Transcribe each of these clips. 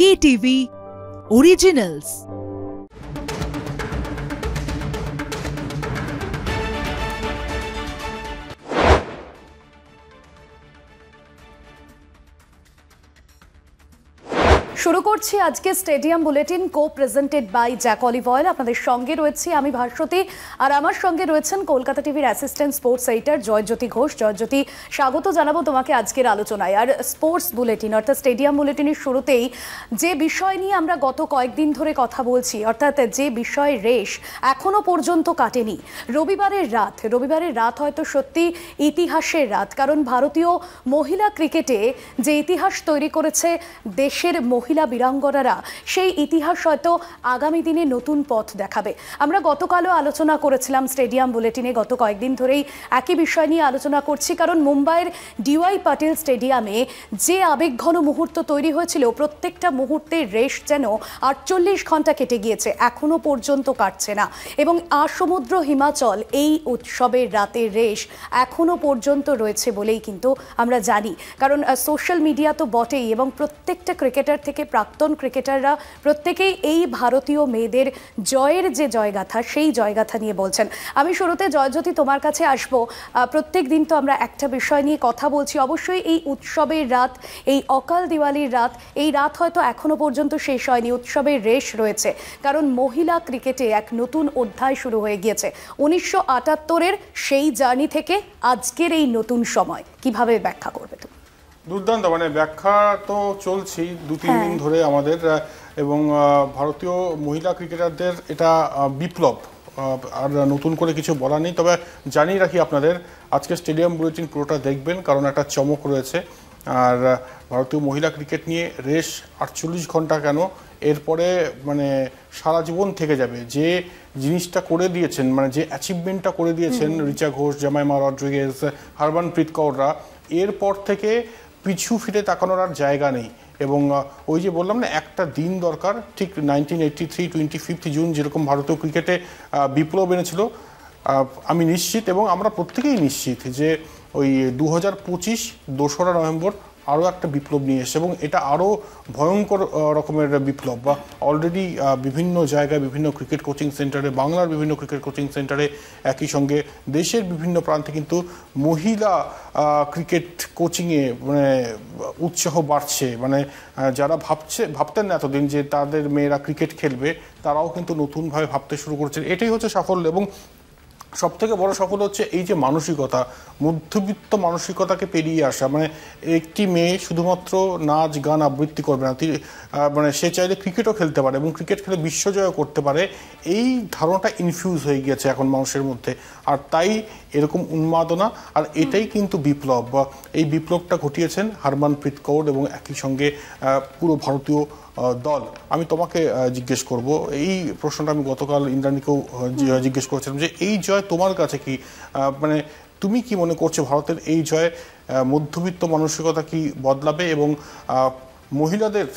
KTV Originals। শুরু করছি আজকে stadium bulletin co presented by Jack olive oil. আপনাদের সঙ্গে রয়েছি আমি ভাস্বতী, আর আমার সঙ্গে রয়েছেন কলকাতা টিভির assistant sports editor Joyjyoti Ghosh. Joyjyoti, স্বাগত জানাবো তোমাকে আজকের আলোচনায়। আর স্পোর্টস বুলেটিন অর্থাৎ স্টেডিয়াম বুলেটিনের শুরুতেই যে বিষয় নিয়ে আমরা গত কয়েকদিন ধরে কথা বলছি, অর্থাৎ যে বিষয় রেশ এখনো পর্যন্ত কাটেনি, রবিবারের রাত হয়তো সত্যি ইতিহাসের রাত। কারণ ভারতীয় মহিলা ক্রিকেটে যে ইতিহাস তৈরি করেছে দেশের মহিলা বীরাঙ্গনারা, সেই ইতিহাস হয়তো আগামী দিনে নতুন পথ দেখাবে। আমরা গতকালও আলোচনা করেছিলাম স্টেডিয়াম বুলেটিনে, গত কয়েকদিন ধরেই একই বিষয় নিয়ে আলোচনা করছি। কারণ মুম্বাইয়ের ডিওয়াই পাটিল স্টেডিয়ামে যে আবেগঘন মুহূর্ত তৈরি হয়েছিল, প্রত্যেকটা মুহূর্তের রেশ যেন 48 ঘন্টা কেটে গিয়েছে, এখনো পর্যন্ত কাটছে না। এবং সমুদ্র হিমাচল এই উৎসবের রাতের রেশ এখনো পর্যন্ত রয়েছে বলেই কিন্তু আমরা জানি। কারণ সোশ্যাল মিডিয়া তো বটেই, এবং প্রত্যেকটা ক্রিকেটার থেকে প্রাক্তন ক্রিকেটাররা প্রত্যেকেই এই ভারতীয় মেয়েদের জয়ের যে জয়গাথা, সেই জয়গাথা নিয়ে বলছেন। আমি শুরুতে জয়জ্যোতি তোমার কাছে আসবো। প্রত্যেক দিন তো আমরা একটা বিষয় নিয়ে কথা বলছি, অবশ্যই এই উৎসবের রাত, এই অকাল দিওয়ালির রাত, এই রাত হয়তো এখনো পর্যন্ত শেষ হয়নি, উৎসবের রেশ রয়েছে। কারণ মহিলা ক্রিকেটে এক নতুন অধ্যায় শুরু হয়ে গিয়েছে 1978-এর সেই জার্নি থেকে আজকের এই নতুন সময়। কিভাবে ব্যাখ্যা করবে তুমি? দুর্দান্ত, মানে ব্যাখ্যা তো চলছেই 2-3 দিন ধরে আমাদের, এবং ভারতীয় মহিলা ক্রিকেটারদের এটা বিপ্লব, আর নতুন করে কিছু বলার নেই। তবে জানিয়ে রাখি আপনাদের, আজকে স্টেডিয়াম বুলেটিন পুরোটা দেখবেন, কারণ একটা চমক রয়েছে। আর ভারতীয় মহিলা ক্রিকেট নিয়ে রেশ 48 ঘন্টা কেন, এরপরে মানে সারা জীবন থেকে যাবে। যে জিনিসটা করে দিয়েছেন, মানে যে অ্যাচিভমেন্টটা করে দিয়েছেন রিচা ঘোষ, জামাইমা রড্রিগেজ, হারমানপ্রীত কৌররা, এরপর থেকে পিছু ফিরে তাকানোর আর জায়গা নেই। এবং ওই যে বললাম না, একটা দিন দরকার, ঠিক 1983 25 জুন যেরকম ভারতীয় ক্রিকেটে বিপ্লব এনেছিল, আমি নিশ্চিত এবং আমরা প্রত্যেকেই নিশ্চিত যে ওই 2025 2রা নভেম্বর আরও একটা বিপ্লব নিয়ে এসছে, এবং এটা আরও ভয়ঙ্কর রকমের বিপ্লব। বা অলরেডি বিভিন্ন জায়গায়, বিভিন্ন ক্রিকেট কোচিং সেন্টারে, বাংলার বিভিন্ন ক্রিকেট কোচিং সেন্টারে, একই সঙ্গে দেশের বিভিন্ন প্রান্তে কিন্তু মহিলা ক্রিকেট কোচিংয়ে মানে উৎসাহ বাড়ছে। মানে যারা ভাবতেন না এতদিন যে তাদের মেয়েরা ক্রিকেট খেলবে, তারাও কিন্তু নতুনভাবে ভাবতে শুরু করছেন। এটাই হচ্ছে সাফল্য। এবং সবথেকে বড় সফল হচ্ছে এই যে মানসিকতা, মধ্যবিত্ত মানসিকতাকে পেরিয়ে আসা। মানে একটি মেয়ে শুধুমাত্র নাচ গান আবৃত্তি করবে না, মানে সে চাইলে ক্রিকেটও খেলতে পারে এবং ক্রিকেট খেলে বিশ্বজয় করতে পারে। এই ধারণাটা ইনফিউজ হয়ে গিয়েছে এখন মানুষের মধ্যে, আর তাই এরকম উন্মাদনা। আর এটাই কিন্তু বিপ্লব, বা এই বিপ্লবটা ঘটিয়েছেন হারমানপ্রীত কৌর এবং একই সঙ্গে পুরো ভারতীয় দল। আমি তোমাকে জিজ্ঞেস করব এই প্রশ্নটা, আমি গতকাল ইন্দ্রাণীকেও জিজ্ঞেস করেছিলাম যে এই জয় তোমার কাছে কি, মানে তুমি কি মনে করছো ভারতের এই জয় মধ্যবিত্ত মানসিকতা কি বদলাবে এবং মহিলাদের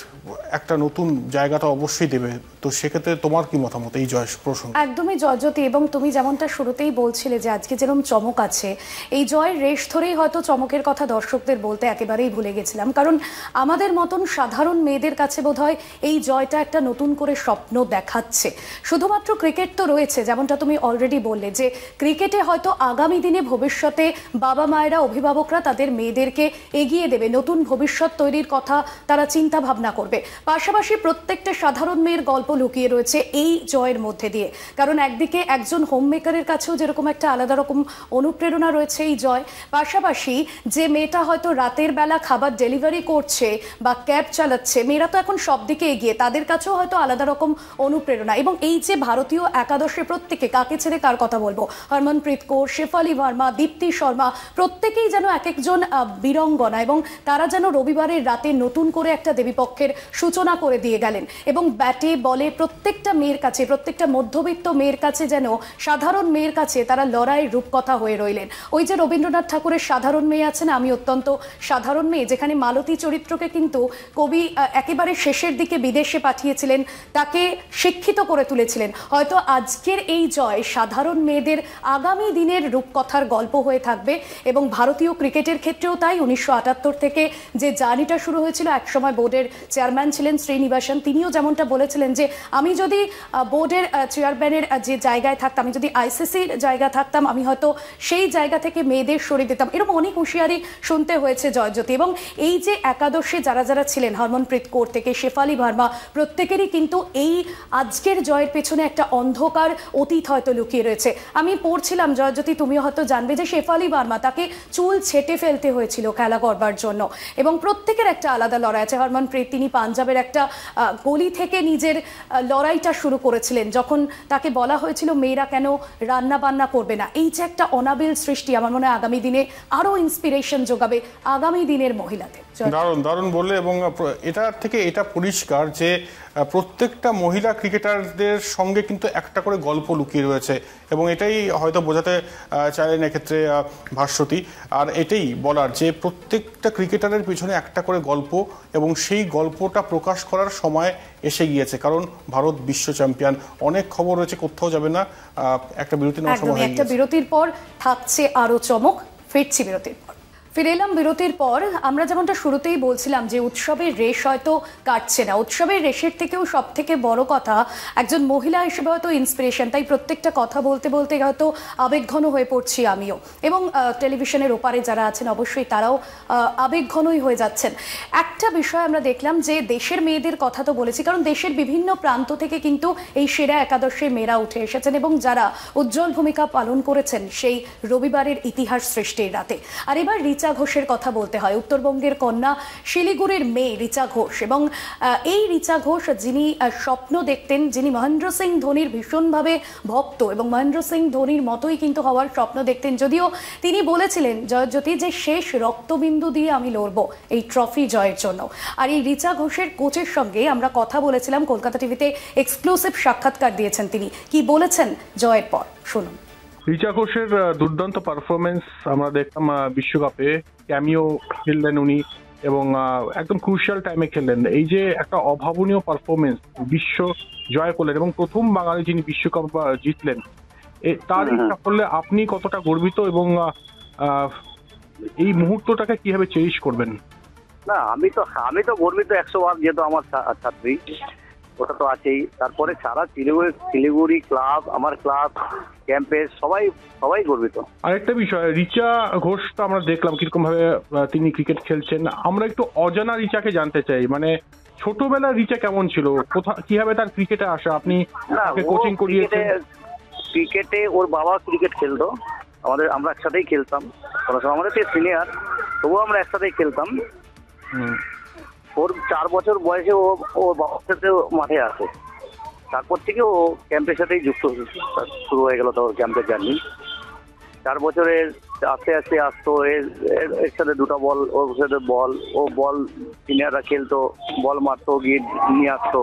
একটা নতুন জায়গাটা অবশ্যই দেবে? তো সেক্ষেত্রে তোমার কি মতামত এই জয় প্রসঙ্গ? একদমই জয়জ্যোতি, এবং তুমি যেমনটা শুরুতেই বলছিলে যে আজকে যেরকম চমক আছে, এই জয়ের রেশ ধরেই হয়তো চমকের কথা দর্শকদের বলতে একেবারেই ভুলে গেছিলাম। কারণ আমাদের মতন সাধারণ মেয়েদের কাছে বোধহয় এই জয়টা একটা নতুন করে স্বপ্ন দেখাচ্ছে। শুধুমাত্র ক্রিকেট তো রয়েছে, যেমনটা তুমি অলরেডি বললে যে ক্রিকেটে হয়তো আগামী দিনে ভবিষ্যতে বাবা মায়েরা, অভিভাবকরা তাদের মেয়েদেরকে এগিয়ে দেবে, নতুন ভবিষ্যৎ তৈরির কথা তারা চিন্তা ভাবনা করবে। পাশাপাশি প্রত্যেকটা সাধারণ মেয়ের গল্প লুকিয়ে রয়েছে এই জয়ের মধ্যে দিয়ে। কারণ একদিকে একজন হোম মেকারের কাছেও যেরকম একটা আলাদা রকম অনুপ্রেরণা রয়েছে এই জয়, পাশাপাশি যে মেয়েটা হয়তো রাতের বেলা খাবার ডেলিভারি করছে বা ক্যাব চালাচ্ছে, মেয়েরা তো এখন সব দিকে এগিয়ে, তাদের কাছেও হয়তো আলাদা রকম অনুপ্রেরণা। এবং এই যে ভারতীয় একাদশের প্রত্যেকে, কাকে ছেড়ে কার কথা বলবো, হরমনপ্রীত কৌর, শেফালি ভার্মা, দীপ্তি শর্মা, প্রত্যেকেই যেন এক একজন বীরাঙ্গনা, এবং তারা যেন রবিবারের রাতে নতুন করে একটা দেবীপক্ষের সূচনা করে দিয়ে গেলেন। এবং ব্যাটে বলে ফলে প্রত্যেকটা মেয়ের কাছে, প্রত্যেকটা মধ্যবিত্ত মেয়ের কাছে যেন সাধারণ মেয়ের কাছে তারা লড়াইয়ের রূপকথা হয়ে রইলেন। ওই যে রবীন্দ্রনাথ ঠাকুরের সাধারণ মেয়ে আছেন, আমি অত্যন্ত সাধারণ মেয়ে, যেখানে মালতী চরিত্রকে কিন্তু কবি একেবারে শেষের দিকে বিদেশে পাঠিয়েছিলেন, তাকে শিক্ষিত করে তুলেছিলেন। হয়তো আজকের এই জয় সাধারণ মেয়েদের আগামী দিনের রূপকথার গল্প হয়ে থাকবে। এবং ভারতীয় ক্রিকেটের ক্ষেত্রেও তাই 1978 থেকে যে জার্নিটা শুরু হয়েছিল, একসময় বোর্ডের চেয়ারম্যান ছিলেন শ্রীনিবাসন, তিনিও যেমনটা বলেছিলেন যে আমি যদি বোর্ডের চেয়ারম্যানের যে জায়গায় থাকতাম, আমি যদি আইসিসির জায়গা থাকতাম, আমি হয়তো সেই জায়গা থেকে মেয়েদের সরিয়ে দিতাম। এরকম অনেক হুঁশিয়ারি শুনতে হয়েছে জয়জ্যোতি। এবং এই যে একাদশে যারা যারা ছিলেন, হরমনপ্রীত কৌর থেকে শেফালি ভার্মা, প্রত্যেকেরই কিন্তু এই আজকের জয়ের পেছনে একটা অন্ধকার অতীত হয়তো লুকিয়ে রয়েছে। আমি পড়ছিলাম জয়জ্যোতি, তুমিও হয়তো জানবে যে শেফালি ভার্মা, তাকে চুল ছেটে ফেলতে হয়েছিল খেলা করবার জন্য, এবং প্রত্যেকের একটা আলাদা লড়াই আছে। হরমনপ্রীত, তিনি পাঞ্জাবের একটা গলি থেকে নিজের লড়াইটা শুরু করেছিলেন, যখন তাকে বলা হয়েছিল মেয়েরা কেন রান্না বান্না করবে না। এই যে একটা অনাবিল সৃষ্টি, আমার মনে হয় আগামী দিনে আরো ইন্সপিরেশন যোগাবে আগামী দিনের মহিলাদের। দারুণ দারুণ বললে, এবং এটা থেকে এটা পরিষ্কার যে প্রত্যেকটা মহিলা ক্রিকেটারদের সঙ্গে কিন্তু একটা করে গল্প লুকিয়ে রয়েছে, এবং এটাই হয়তো বোঝাতে চাইলেন এক্ষেত্রে ভাস্বতী। আর এটাই বলার যে প্রত্যেকটা ক্রিকেটারের পিছনে একটা করে গল্প, এবং সেই গল্পটা প্রকাশ করার সময় এসে গিয়েছে, কারণ ভারত বিশ্ব চ্যাম্পিয়ন। অনেক খবর রয়েছে, কোথাও যাবে না, একটা বিরতি নেওয়ার সময়। একটা বিরতির পর থাকছে আরো চমক। ফিরছি বিরতির পর। ফিরে এলাম বিরতির পর। আমরা যেমনটা শুরুতেই বলছিলাম যে উৎসবের রেশ হয়তো কাটছে না, উৎসবের রেশের থেকেও সব থেকে বড় কথা একজন মহিলা হিসেবে হয়তো ইন্সপিরেশন। তাই প্রত্যেকটা কথা বলতে বলতে হয়তো আবেগঘন হয়ে পড়ছি আমিও, এবং টেলিভিশনের ওপারে যারা আছেন অবশ্যই তারাও আবেগঘনই হয়ে যাচ্ছেন। একটা বিষয় আমরা দেখলাম যে দেশের মেয়েদের কথা তো বলেছি, কারণ দেশের বিভিন্ন প্রান্ত থেকে কিন্তু এই সেরা একাদশে মেয়েরা উঠে এসেছেন, এবং যারা উজ্জ্বল ভূমিকা পালন করেছেন সেই রবিবারের ইতিহাস সৃষ্টির রাতে। আর এবার রিচা ঘোষের কথা বলতে হয়। উত্তরবঙ্গের কন্যা, শিলিগুড়ির মেয়ে রিচা ঘোষ, এবং এই রিচা ঘোষ যিনি স্বপ্ন দেখতেন, যিনি মহেন্দ্র সিং ধোনির ভীষণভাবে ভক্ত, এবং মহেন্দ্র সিং ধোনির মতোই কিন্তু হওয়ার স্বপ্ন দেখতেন, যদিও তিনি বলেছিলেন জয়জ্যোতি যে শেষ রক্তবিন্দু দিয়ে আমি লড়ব এই ট্রফি জয়ের জন্য। আর এই রিচা ঘোষের কোচের সঙ্গে আমরা কথা বলেছিলাম, কলকাতা টিভিতে এক্সক্লুসিভ সাক্ষাৎকার দিয়েছেন তিনি। কি বলেছেন জয়ের পর শুনুন। রিচা ঘোষের দুর্দান্ত পারফরমেন্স আমরা দেখলাম বিশ্বকাপে, ক্যামিও খেললেন উনি, এবং একদম ক্রুশিয়াল টাইমে খেললেন। এই যে একটা অভাবনীয় পারফরমেন্স, বিশ্ব জয় করলেন এবং প্রথম বাঙালি যিনি বিশ্বকাপ জিতলেন, তার এই সাফল্যে আপনি কতটা গর্বিত, এবং এই মুহূর্তটাকে কিভাবে চেরিশ করবেন? না, আমি তো গর্বিত 100 বার, যেহেতু আমার ছাত্রী, ওটা তো আছেই। তারপরে সারা শিলিগুড়ি ক্লাব, আমার ক্লাব, ক্যাম্পের সবাই গর্বিত। আরেকটা বিষয়, রিচা ঘোষটা আমরা দেখলাম কিরকম ভাবে তিনি ক্রিকেট খেলছেন। আমরা একটু অজানা রিচাকে জানতে চাই, মানে ছোটবেলার রিচা কেমন ছিল, কিভাবে তার ক্রিকেটে আসা, আপনি কোচিং করিয়েছেন? ক্রিকেটে ওর বাবা ক্রিকেট খেলতো, আমরা একসাথেই খেলতাম, আমাদের সিনিয়র, তবুও আমরা একসাথেই খেলতাম। ওর 4 বছর বয়সে ও বাবার সাথে মাঠে আসে, তারপর থেকে ও ক্যাম্পের সাথেই যুক্ত শুরু হয়ে গেল। তো ওর ক্যাম্পের জার্নি 4 বছরের আস্তে আস্তে আসতো, এর সাথে 2টা বল, ওর সাথে ও বল সিনিয়ররা খেলতো, বল মারতো, গিয়ে নিয়ে আসতো।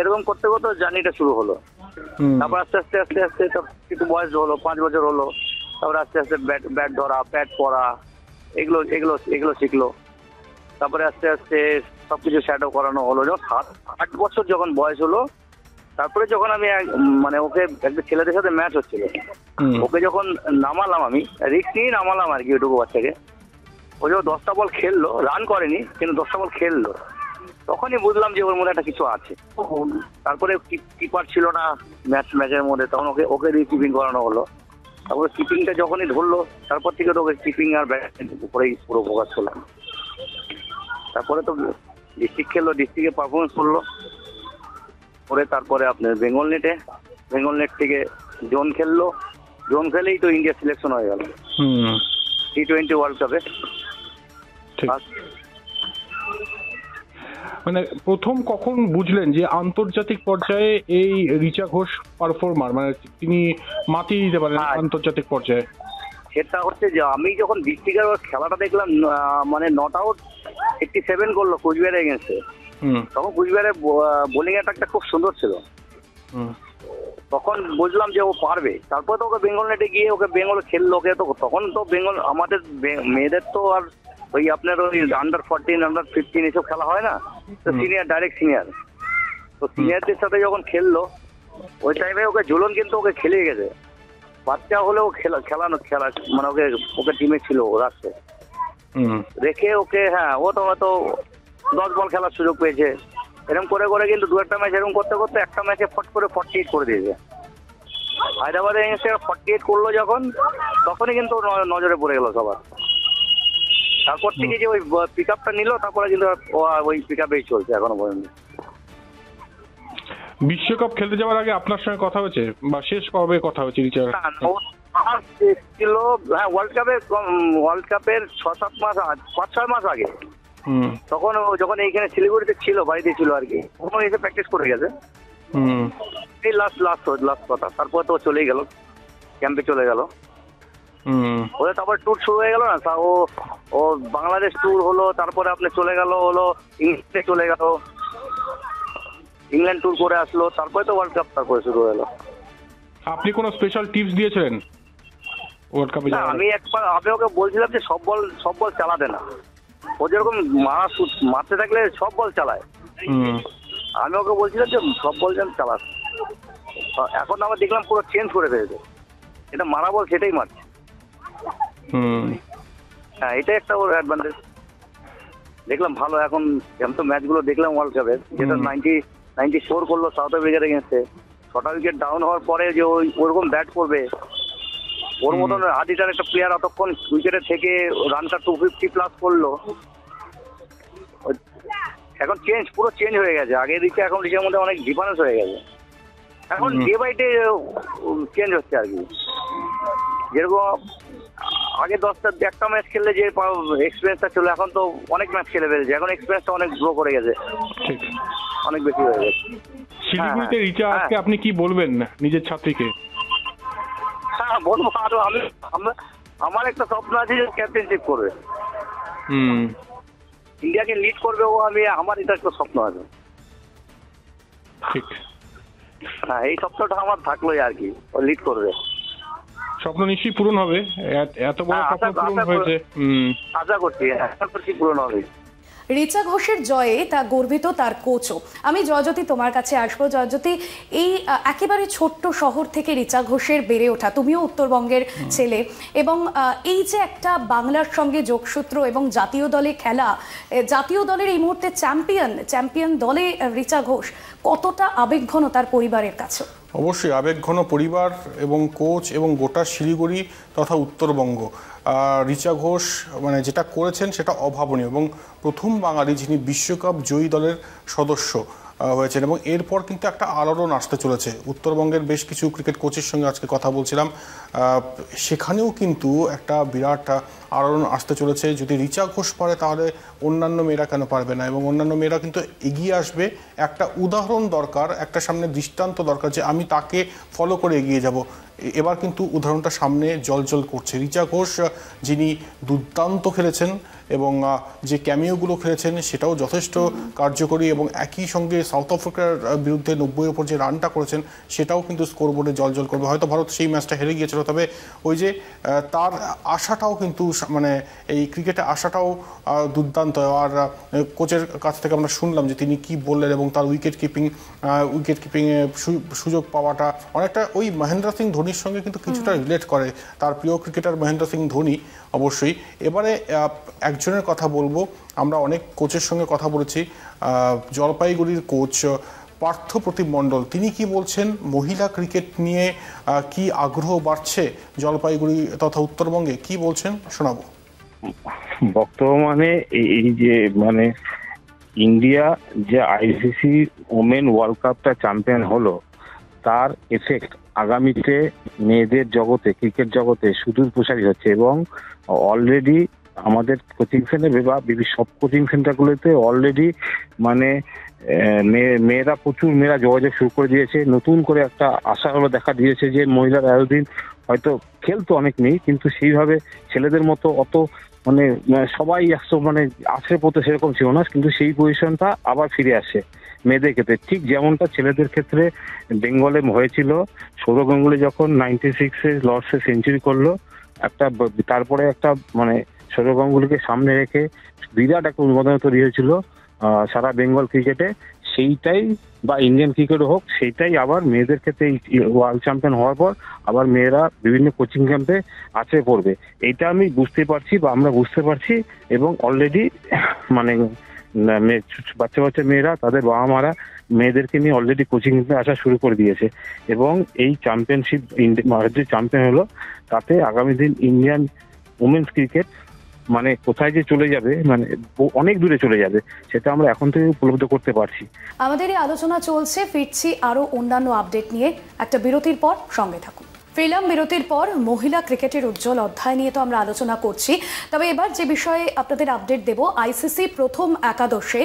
এরকম করতে করতে জার্নিটা শুরু হলো। তারপর আস্তে আস্তে কিছু বয়স হলো, 5 বছর হলো, তারপর আস্তে আস্তে ব্যাট ধরা, প্যাড পরা, এগুলো শিখলো। তারপরে আস্তে আস্তে সবকিছু শ্যাডো করানো হলো। যখন 8 বছর যখন বয়স হলো, তারপরে যখন আমি ওকে একটা ছেলেদের সাথে ম্যাচ হচ্ছিল, ওকে যখন নামালাম, আমি রিস্ক নিয়ে নামালাম আর কি, ওইটুকু বাচ্চাকে। ও যখন 10টা বল খেললো, রান করেনি কিন্তু 10টা বল খেললো, তখনই বুঝলাম যে ওর মধ্যে একটা কিছু আছে। তারপরে কিপার ছিল না ম্যাচের মধ্যে, তখন ওকে দিয়ে কিপিং করানো হলো। তারপরে কিপিংটা যখনই ধরলো, তারপর থেকে তো ওকে কিপিং আর ব্যাটিং উপরেই পুরো ফোকাস করলাম। তারপরে তো ডিস্ট্রিক্ট খেললো, ডিস্ট্রিক্টে পারফরমেন্স করলো, পরে তারপরে আপনার বেঙ্গল নেট থেকে জোন খেললো, জোন খেলেই তো ইন্ডিয়া সিলেকশন হয়ে গেল T20 ওয়ার্ল্ড কাপে। মানে প্রথম কখন বুঝলেন যে আন্তর্জাতিক পর্যায়ে এই রিচা ঘোষ পারফর্মার, মানে তিনি মাতিয়ে দিতে পারেন আন্তর্জাতিক পর্যায়ে? সেটা হচ্ছে যে আমি যখন ডিস্ট্রিক্টের খেলাটা দেখলাম, মানে নট আউট 87 করলো কোচবিহারের এগেন্স্টে, তখন কুচবিহারের বোলিং অ্যাটাকটা খুব সুন্দর ছিল। তখন বুঝলাম যে ও পারবে। তারপর তো ওকে বেঙ্গল নেটে গিয়ে ওকে বেঙ্গল খেললো। ওকে তো তখন তো বেঙ্গল আমাদের মেয়েদের তো আর ওই আপনার ওই আন্ডার-14 আন্ডার-15 এসব খেলা হয় না, তো সিনিয়র, ডাইরেক্ট সিনিয়র। তো সিনিয়রদের সাথে যখন খেললো ওই টাইমে ওকে ঝুলন কিন্তু ওকে খেলিয়ে গেছে। বাচ্চা হলেও খেলা মানে ওকে টিমে ছিল রাখছে রেখে ওকে। হ্যাঁ, ও তো হয়তো 10 বল খেলার সুযোগ পেয়েছে। এরকম করে করে কিন্তু 2-একটা ম্যাচ এরকম করতে করতে একটা ম্যাচে ফট করে 48 করে দিয়েছে। হায়দ্রাবাদের এগেন্স্টে 48 করলো যখন, তখনই কিন্তু নজরে পড়ে গেল সবার। তারপর থেকে যে ওই পিক আপটা নিল, তারপরে কিন্তু ওই পিক আপেই চলছে এখনো পর্যন্ত। বিশ্বকাপ খেলতে যাওয়ার আগে আপনার সঙ্গে কথা হয়েছে বা শেষ কবে কথা হয়েছে রিচা? ছিল, হ্যাঁ, ওয়ার্ল্ড কাপের 6-7 মাস, 5-6 মাস আগে। তখন যখন এইখানে শিলিগুড়িতে ছিল, বাড়িতে ছিল আর কি, ওখানে এসে প্র্যাকটিস করে গেছে। এই লাস্ট কথা। তারপর তো চলেই গেল, ক্যাম্পে চলে গেল। ওদের তারপর ট্যুর শুরু হয়ে গেল না, ও বাংলাদেশ ট্যুর হলো, তারপরে আপনি চলে গেল হলো ইংল্যান্ডে চলে গেল, ইংল্যান্ড ট্যুর করে আসলো, তারপরে তো ওয়ার্ল্ড কাপ তারপরে শুরু হলো। আপনি কোনো স্পেশাল টিপস দিয়েছিলেন ওয়ার্ল্ড কাপে? আমি ওকে বলছিলাম যে সব বল চালাতে না। ও যেরকম মারতে থাকলে সব বল চালায়। আমি ওকে বলছিলাম যে সব বল যেন চালাস। এখন আমরা দেখলাম পুরো চেঞ্জ করে ফেলেছে, এটা মারা বল সেটাই মারছে। হ্যাঁ, এটাই একটা ওর অ্যাডভান্টেজ দেখলাম। ভালো, এখন তো ম্যাচগুলো দেখলাম ওয়ার্ল্ড কাপের, যেটা 94 করলো সাউথ আফ্রিকার এগেন্স্টে। 6টা উইকেট ডাউন হওয়ার পরে যে ওরকম ব্যাট করবে, ওর মতন আদিটার একটা প্লেয়ার অতক্ষণ উইকেটে থেকে রানটা 250+ করলো। এখন পুরো চেঞ্জ হয়ে গেছে। আগের দিকে এখন রিচের মধ্যে অনেক ডিফারেন্স হয়ে গেছে। এখন ডে বাই ডে চেঞ্জ হচ্ছে আর কি। যেরকম আগে 10টা ম্যাচ খেললে যে এক্সপিরিয়েন্সটা ছিল, এখন তো অনেক ম্যাচ খেলে ফেলেছে। এখন এক্সপিরিয়েন্সটা অনেক গ্রো করে গেছে, অনেক বেশি হয়ে গেছে। শিলিগুড়িতে রিচা আজকে আপনি কি বলবেন নিজের ছাত্রীকে? হ্যাঁ, বলবো। আরো আমার একটা স্বপ্ন আছে যে ক্যাপ্টেনশিপ করবে, ইন্ডিয়াকে লিড করবে ও। আমার এটা একটা স্বপ্ন আছে। ঠিক। হ্যাঁ, এই স্বপ্নটা আমার থাকলোই আর কি, ও লিড করবে। স্বপ্ন নিশ্চয়ই পূরণ হবে, এত বড় স্বপ্ন পূরণ হয়েছে। আশা করছি পূরণ হবে। রিচা ঘোষের জয়ে তা গর্বিত তার কোচও। আমি জয়জ্যোতি তোমার কাছে আসবো। জয়জ্যোতি, এই একেবারে ছোট্ট শহর থেকে রিচা ঘোষের বেড়ে ওঠা, তুমিও উত্তরবঙ্গের ছেলে, এবং এই যে একটা বাংলার সঙ্গে যোগসূত্র এবং জাতীয় দলে খেলা, জাতীয় দলের এই মুহূর্তে চ্যাম্পিয়ন দলে রিচা ঘোষ, কতটা আবেগঘন তার পরিবারের কাছে? অবশ্যই আবেগঘন পরিবার এবং কোচ এবং গোটা শিলিগুড়ি তথা উত্তরবঙ্গ। রিচা ঘোষ মানে যেটা করেছেন সেটা অভাবনীয়, এবং প্রথম বাঙালি যিনি বিশ্বকাপ জয়ী দলের সদস্য হয়েছেন। এবং এরপর কিন্তু একটা আলোড়ন আসতে চলেছে। উত্তরবঙ্গের বেশ কিছু ক্রিকেট কোচের সঙ্গে আজকে কথা বলছিলাম, সেখানেও কিন্তু একটা বিরাট আলোড়ন আসতে চলেছে। যদি রিচা ঘোষ পারে তাহলে অন্যান্য মেয়েরা কেন পারবে না, এবং অন্যান্য মেয়েরা কিন্তু এগিয়ে আসবে। একটা উদাহরণ দরকার, একটা সামনে দৃষ্টান্ত দরকার যে আমি তাকে ফলো করে এগিয়ে যাব। এবার কিন্তু উদাহরণটা সামনে জলজল করছে। রিচা ঘোষ যিনি দুর্দান্ত খেলেছেন এবং যে ক্যামিওগুলো খেলেছেন সেটাও যথেষ্ট কার্যকরী, এবং একই সঙ্গে সাউথ আফ্রিকার বিরুদ্ধে 90-এর ওপর যে রানটা করেছেন সেটাও কিন্তু স্কোরবোর্ডে জলজল করবে। হয়তো ভারত সেই ম্যাচটা হেরে গিয়েছিল, তবে ওই যে তার আশাটাও কিন্তু মানে এই ক্রিকেটে আশাটাও দুর্দান্ত। আর কোচের কাছ থেকে আমরা শুনলাম যে তিনি কি বললেন, এবং তার উইকেট কিপিংয়ে সুযোগ পাওয়াটা অনেকটা ওই মহেন্দ্র সিং ধোনির সঙ্গে কিন্তু কিছুটা রিলেট করে। তার প্রিয় ক্রিকেটার মহেন্দ্র সিং ধোনি অবশ্যই। এবারে একজনের কথা বলবো, আমরা অনেক কোচের সঙ্গে কথা বলেছি। জলপাইগুড়ির কোচ পার্থপ্রতিম মণ্ডল, তিনি কি বলছেন, মহিলা ক্রিকেট নিয়ে কি আগ্রহ বাড়ছে জলপাইগুড়ি তথা উত্তরবঙ্গে, কি বলছেন শোনাবো। বর্তমানে এই যে মানে ইন্ডিয়া যে আইসিসি ওমেন ওয়ার্ল্ড কাপটা চ্যাম্পিয়ন হলো, তার এফেক্ট আগামীতে মেয়েদের জগতে, ক্রিকেট জগতে সুদূর প্রসারী হচ্ছে। এবং অলরেডি আমাদের কোচিং সেন্টার বা সব কোচিং সেন্টারগুলোতে অলরেডি মানে মেয়েরা প্রচুর যোগাযোগ শুরু করে দিয়েছে। নতুন করে একটা আশা হলো দেখা দিয়েছে যে মহিলারা এতদিন হয়তো খেলতো অনেক মেয়ে, কিন্তু সেইভাবে ছেলেদের মতো অত মানে সবাই মানে আছড়ে পড়তে সেরকম ছিল না, কিন্তু সেই পজিশনটা আবার ফিরে আসে মেয়েদের ক্ষেত্রে, ঠিক যেমনটা ছেলেদের ক্ষেত্রে বেঙ্গলে হয়েছিল। সৌরভ গাঙ্গুলি যখন 96-এ লর্ডসে সেঞ্চুরি করলো, তারপরে একটা মানে সৌরভ গাঙ্গুলিকে সামনে রেখে বিরাট একটা উন্মাদনা তৈরি হয়েছিল সারা বেঙ্গল ক্রিকেটে। সেইটাই বা ইন্ডিয়ান ক্রিকেট হোক, সেইটাই আবার মেয়েদের ক্ষেত্রে ওয়ার্ল্ড চ্যাম্পিয়ন হওয়ার পর আবার মেয়েরা বিভিন্ন কোচিং ক্যাম্পে আছড়ে পড়বে, এটা আমি বুঝতে পারছি বা আমরা বুঝতে পারছি। এবং অলরেডি মানে বাচ্চা বাচ্চা মেয়েরা তাদের বাবা মারা মেয়েদেরকে নিয়ে অলরেডি কোচিং ক্যাম্পে আসা শুরু করে দিয়েছে। এবং এই চ্যাম্পিয়নশিপ ভারত যে চ্যাম্পিয়ন হলো, তাতে আগামী দিন ইন্ডিয়ান উমেন্স ক্রিকেট মানে কোথায় যে চলে যাবে, মানে অনেক দূরে চলে যাবে, সেটা আমরা এখন থেকে উপলব্ধি করতে পারছি। আমাদের এই আলোচনা চলছে, ফিরছি আরো অন্যান্য আপডেট নিয়ে একটা বিরতির পর, সঙ্গে থাকুন। ফিরলাম বিরতির পর। মহিলা ক্রিকেটের উজ্জ্বল অধ্যায় নিয়ে তো আমরা আলোচনা করছি, তবে এবার যে বিষয়ে আপনাদের আপডেট দেব, আইসিসি প্রথম একাদশে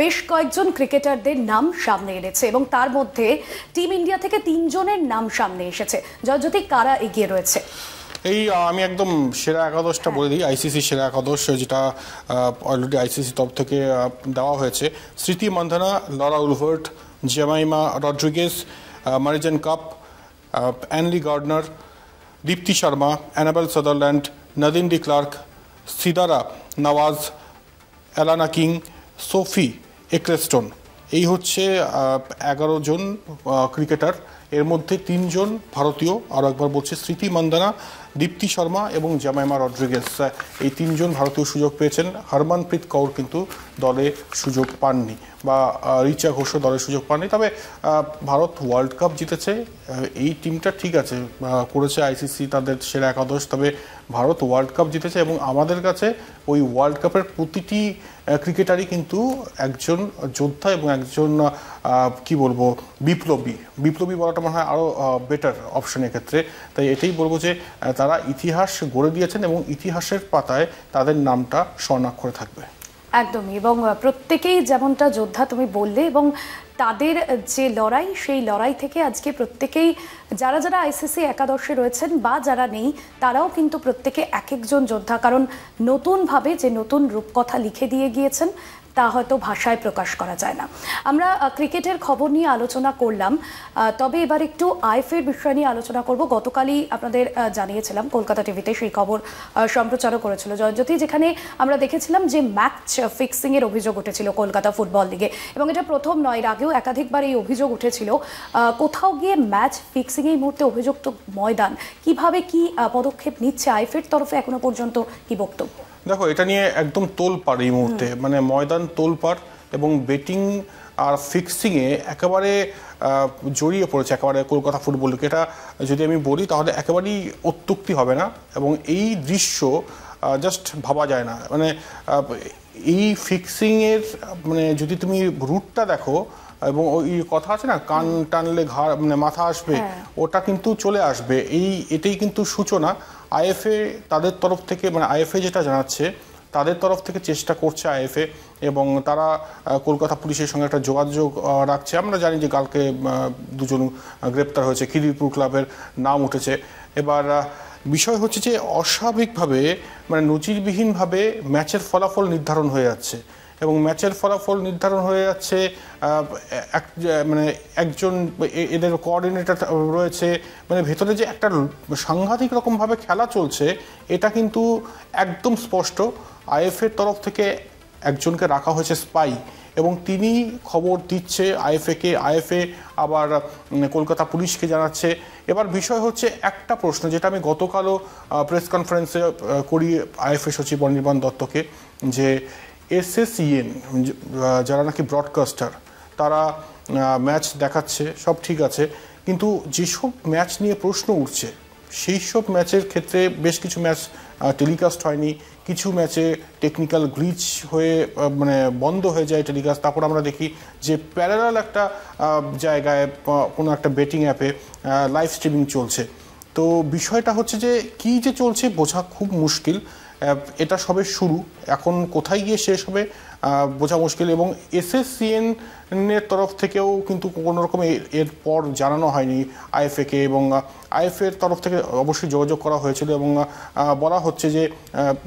বেশ কয়েকজন ক্রিকেটারদের নাম সামনে এনেছে এবং তার মধ্যে টিম ইন্ডিয়া থেকে 3 জনের নাম সামনে এসেছে। জয়জ্যোতি, কারা এগিয়ে রয়েছে? এই আমি একদম সেরা একাদশটা বলে দিই। আইসিসি সেরা একাদশ, যেটা অলরেডি আইসিসি তরফ থেকে দেওয়া হয়েছে: Smriti Mandhana, Laura Wolvaardt, Jemimah Rodrigues, Marizanne Kapp, অ্যানলি Gardner, Deepti Sharma, Annabel Sutherland, Nadine de Klerk, Sidra Nawaz, Alana King, Sophie Ecclestone. এই হচ্ছে 11 জন ক্রিকেটার। এর মধ্যে 3 জন ভারতীয়, আরও একবার বলছে, স্মৃতি মান্দানা, দীপ্তি শর্মা এবং জামাইমা রড্রিগেজ। এই 3 জন ভারতীয় সুযোগ পেয়েছেন। হরমনপ্রীত কৌর কিন্তু দলে সুযোগ পাননি, বা রিচা ঘোষও দলে সুযোগ পাননি। তবে ভারত ওয়ার্ল্ড কাপ জিতেছে, এই টিমটা ঠিক আছে, করেছে আইসিসি তাদের সেরা একাদশ। তবে ভারত ওয়ার্ল্ড কাপ জিতেছে এবং আমাদের কাছে ওই ওয়ার্ল্ড কাপের প্রতিটি ক্রিকেটারই কিন্তু একজন যোদ্ধা এবং একজন কি বলবো বিপ্লবী বলাটা মনে হয় আরও বেটার অপশনের ক্ষেত্রে। তাই এটাই বলবো যে তারা ইতিহাস গড়ে দিয়েছেন এবং ইতিহাসের পাতায় তাদের নামটা স্বর্ণাক্ষরে থাকবে। একদমই, এবং প্রত্যেকেই যেমনটা যোদ্ধা তুমি বললে, এবং তাদের যে লড়াই, সেই লড়াই থেকে আজকে প্রত্যেকেই যারা যারা আইসিসি একাদশে রয়েছেন বা যারা নেই, তারাও কিন্তু প্রত্যেকে এক একজন যোদ্ধা। কারণ নতুনভাবে যে নতুন রূপকথা লিখে দিয়ে গিয়েছেন, তা হয়তো ভাষায় প্রকাশ করা যায় না। আমরা ক্রিকেটের খবর নিয়ে আলোচনা করলাম, তবে এবার একটু আইএফএর বিষয় নিয়ে আলোচনা করব। গতকালই আপনাদের জানিয়েছিলাম, কলকাতা টিভিতে সেই খবর সম্প্রচারও করেছিল জয়জ্যোতি, যেখানে আমরা দেখেছিলাম যে ম্যাচ ফিক্সিংয়ের অভিযোগ উঠেছিল কলকাতা ফুটবল লিগে, এবং এটা প্রথম নয়, এর আগেও একাধিকবার এই অভিযোগ উঠেছিল। কোথাও গিয়ে ম্যাচ ফিক্সিং এই মুহূর্তে অভিযুক্ত ময়দান, কিভাবে কি পদক্ষেপ নিচ্ছে আইএফএর তরফে, এখনো পর্যন্ত কি বক্তব্য? দেখো, এটা নিয়ে একদম তোলপাড় এই মুহূর্তে, মানে ময়দান তোলপাড়, এবং বেটিং আর ফিক্সিংয়ে একেবারে জড়িয়ে পড়েছে একেবারে কলকাতা ফুটবল লিগ। এটা যদি আমি বলি তাহলে একেবারেই অত্যুক্তি হবে না, এবং এই দৃশ্য জাস্ট ভাবা যায় না। মানে এই ফিক্সিংয়ের মানে যদি তুমি রুটটা দেখো, এবং ওই কথা আছে না, কান টানলে ঘাড় মানে মাথা আসবে, ওটা কিন্তু চলে আসবে। এটাই কিন্তু সূচনা। আইএফএ তাদের তরফ থেকে, মানে আইএফএ যেটা জানাচ্ছে, তাদের তরফ থেকে চেষ্টা করছে আইএফএ, এবং তারা কলকাতা পুলিশের সঙ্গে একটা যোগাযোগ রাখছে। আমরা জানি যে কালকে 2 জন গ্রেপ্তার হয়েছে, খিদিরপুর ক্লাবের নাম উঠেছে। এবার বিষয় হচ্ছে যে অস্বাভাবিকভাবে, মানে নজিরবিহীনভাবে ম্যাচের ফলাফল নির্ধারণ হয়ে যাচ্ছে, এবং ম্যাচের ফলাফল নির্ধারণ হয়ে যাচ্ছে মানে একজন এদের কোঅর্ডিনেটর রয়েছে, মানে ভেতরে যে একটা সাংঘাতিক রকমভাবে খেলা চলছে, এটা কিন্তু একদম স্পষ্ট। আইএফএর তরফ থেকে একজনকে রাখা হয়েছে স্পাই, এবং তিনি খবর দিচ্ছে আইএফএকে, আইএফএ আবার কলকাতা পুলিশকে জানাচ্ছে। এবার বিষয় হচ্ছে একটা প্রশ্ন, যেটা আমি গতকালও প্রেস কনফারেন্সে করি আইএফএ সচিব অনির্বাণ দত্তকে, যে এসএসইএন যারা নাকি ব্রডকাস্টার, তারা ম্যাচ দেখাচ্ছে, সব ঠিক আছে, কিন্তু যেসব ম্যাচ নিয়ে প্রশ্ন উঠছে সেই সব ম্যাচের ক্ষেত্রে বেশ কিছু ম্যাচ টেলিকাস্ট হয়নি, কিছু ম্যাচে টেকনিক্যাল গ্লিচ হয়ে মানে বন্ধ হয়ে যায় টেলিকাস্ট। তারপর আমরা দেখি যে প্যারালাল একটা জায়গায় কোনো একটা বেটিং অ্যাপে লাইভ স্ট্রিমিং চলছে। তো বিষয়টা হচ্ছে যে কী যে চলছে বোঝা খুব মুশকিল। এটা সবে শুরু, এখন কোথায় গিয়ে শেষ হবে বোঝা মুশকিল। এবং SSCN এর তরফ থেকেও কিন্তু কোনো রকম এরপর জানানো হয়নি IFA-কে, এবং IFA-এর তরফ থেকে অবশ্যই যোগাযোগ করা হয়েছিল এবং বলা হচ্ছে যে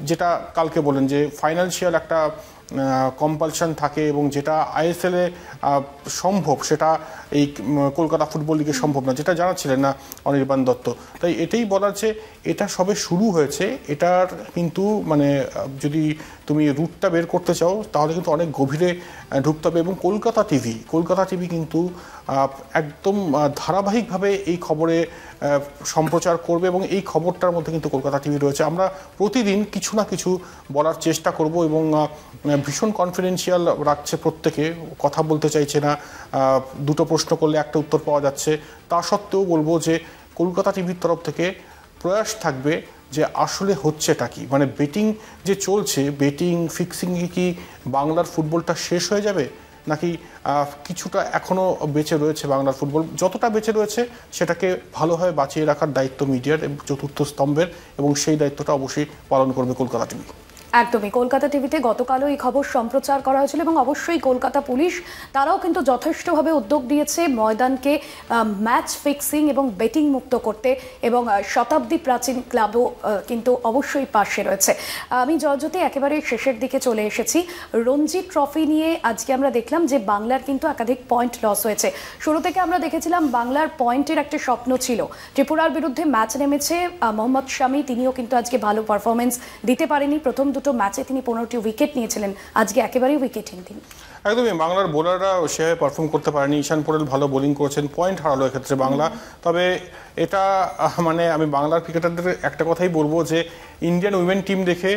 যেটা কালকে বলেন যে ফাইন্যান্সিয়াল একটা কম্পালশন থাকে এবং যেটা ISL-এ সম্ভব সেটা এই কলকাতা ফুটবল লিগে সম্ভব না, যেটা জানাচ্ছিলেন না অনির্বাণ দত্ত। তাই এটাই বলার যে এটা সবে শুরু হয়েছে, এটার কিন্তু মানে যদি তুমি রুটটা বের করতে চাও তাহলে কিন্তু অনেক গভীরে ঢুকতে হবে। এবং কলকাতা টিভি কিন্তু একদম ধারাবাহিকভাবে এই খবরে সম্প্রচার করবে এবং এই খবরটার মধ্যে কিন্তু কলকাতা টিভি রয়েছে। আমরা প্রতিদিন কিছু না কিছু বলার চেষ্টা করব এবং ভীষণ কনফিডেন্সিয়াল রাখছে, প্রত্যেকে কথা বলতে চাইছে না, দুটো প্রশ্ন করলে একটা উত্তর পাওয়া যাচ্ছে। তা সত্ত্বেও বলবো যে কলকাতা টিভির তরফ থেকে প্রয়াস থাকবে যে আসলে হচ্ছেটা কি, মানে বেটিং যে চলছে, বেটিং ফিক্সিংয়ে কি বাংলার ফুটবলটা শেষ হয়ে যাবে নাকি কিছুটা এখনও বেঁচে রয়েছে বাংলার ফুটবল। যতটা বেঁচে রয়েছে সেটাকে ভালোভাবে বাঁচিয়ে রাখার দায়িত্ব মিডিয়ার চতুর্থ স্তম্ভের, এবং সেই দায়িত্বটা অবশ্যই পালন করবে কলকাতা টিভি। একদমই, কলকাতা টিভিতে গতকালও এই খবর সম্প্রচার করা হয়েছিল এবং অবশ্যই কলকাতা পুলিশ তারাও কিন্তু যথেষ্টভাবে উদ্যোগ দিয়েছে ময়দানকে ম্যাচ ফিক্সিং এবং বেটিং মুক্ত করতে, এবং শতাব্দী প্রাচীন ক্লাবও কিন্তু অবশ্যই পাশে রয়েছে। আমি জয়জ্যোতি একেবারে শেষের দিকে চলে এসেছি। রঞ্জি ট্রফি নিয়ে আজকে আমরা দেখলাম যে বাংলার কিন্তু একাধিক পয়েন্ট লস হয়েছে। শুরু থেকে আমরা দেখেছিলাম বাংলার পয়েন্টের একটা স্বপ্ন ছিল, ত্রিপুরার বিরুদ্ধে ম্যাচ নেমেছে মোহাম্মদ শামি, তিনিও কিন্তু আজকে ভালো পারফরমেন্স দিতে পারেনি। প্রথম দুটো ম্যাচে তিনি 15টি উইকেট নিয়েছিলেন, আজকে একেবারেই উইকেটহীন তিনি। একদমই, বাংলার বোলাররা সেভাবে পারফর্ম করতে পারেনি। ঈশান পোরেল ভালো বোলিং করেছেন, পয়েন্ট হারালো এক্ষেত্রে বাংলা। তবে এটা মানে আমি বাংলার ক্রিকেটারদের একটা কথাই বলবো যে ইন্ডিয়ান উইমেন টিম দেখে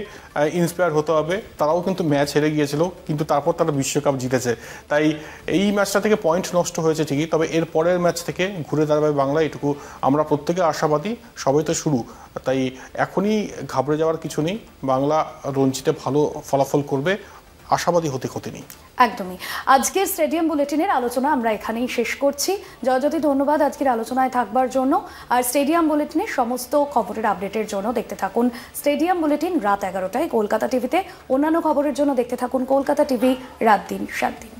ইন্সপায়ার হতে হবে। তারাও কিন্তু ম্যাচ হেরে গিয়েছিল, কিন্তু তারপর তারা বিশ্বকাপ জিতেছে। তাই এই ম্যাচটা থেকে পয়েন্ট নষ্ট হয়েছে ঠিকই, তবে এর পরের ম্যাচ থেকে ঘুরে দাঁড়াবে বাংলা, এটুকু আমরা প্রত্যেকে আশাবাদী। সবাই তো শুরু, তাই এখনই ঘাবড়ে যাওয়ার কিছু নেই। বাংলা রঞ্জিতে ভালো ফলাফল করবে, আশাবাদী হতে নেই। একদমই। আজকের স্টেডিয়াম বুলেটিনের আলোচনা আমরা এখানেই শেষ করছি। জয়জ্যোতি, ধন্যবাদ আজকের আলোচনায় থাকবার জন্য। আর স্টেডিয়াম বুলেটিনের সমস্ত খবরের আপডেটের জন্য দেখতে থাকুন স্টেডিয়াম বুলেটিন রাত 11টায় কলকাতা টিভিতে। অন্যান্য খবরের জন্য দেখতে থাকুন কলকাতা টিভি রাত দিন 7 দিন।